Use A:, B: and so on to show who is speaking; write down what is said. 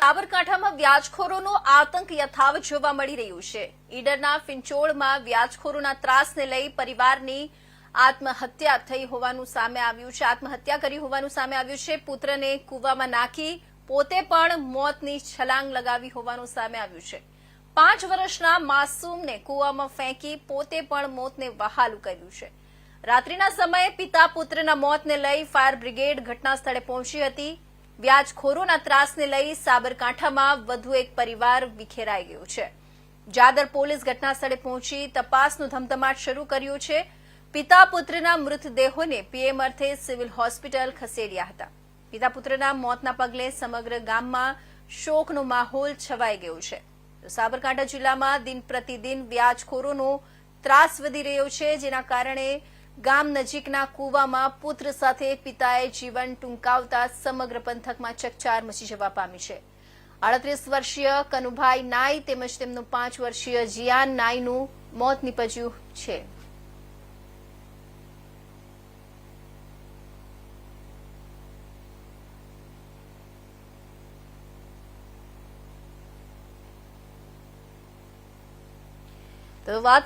A: સાબરકાંઠામાં વ્યાજખોરોનો આતંક યથાવત જોવા મળી રહ્યું છે। ઈડરના ફિંચોળમાં વ્યાજખોરોના ત્રાસને લઈ પરિવારની આત્મહત્યા થઈ હોવાનું સામે આવ્યું છે। આત્મહત્યા કરી હોવાનું સામે આવ્યું છે। પુત્રને કૂવામાં નાખી પોતે પણ મોતની છલાંગ લગાવી હોવાનું સામે આવ્યું છે। 5 વર્ષના માસૂમને કૂવામાં ફેંકી પોતે પણ મોતને વહાલું કર્યું છે। રાત્રિના સમયે પિતા પુત્રના મોતને લઈ ફાયર બ્રિગેડ ઘટના સ્થળે પહોંચી હતી। વ્યાજખોરોના ત્રાસને લઈ સાબરકાંઠામાં વધુ એક પરિવાર વિખેરાઈ ગયો છે। જાદર પોલીસ ઘટના સ્થળે પહોંચી તપાસનો ધમધમાટ શરૂ કર્યો છે। પિતા પુત્રના મૃતદેહોને પીએમ અર્થે સિવિલ હોસ્પિટલ ખસેડ્યા હતા। પિતા પુત્રના મોતના પગલે સમગ્ર ગામમાં શોકનો માહોલ છવાઈ ગયો છે। સાબરકાંઠા જિલ્લામાં દિન પ્રતિદિન વ્યાજખોરોનો ત્રાસ વધી રહ્યો છે, જેના કારણે ગામ નજીકના કૂવામાં પુત્ર સાથે પિતાએ જીવન ટૂંકાવતા સમગ્ર પંથકમાં ચકચાર મચી જવા પામી છે। 38 વર્ષીય કનુભાઈ નાઈ તેમજ તેમનું 5 વર્ષીય જીયાન નાઈનું મોત નીપજ્યું છે। તો વાત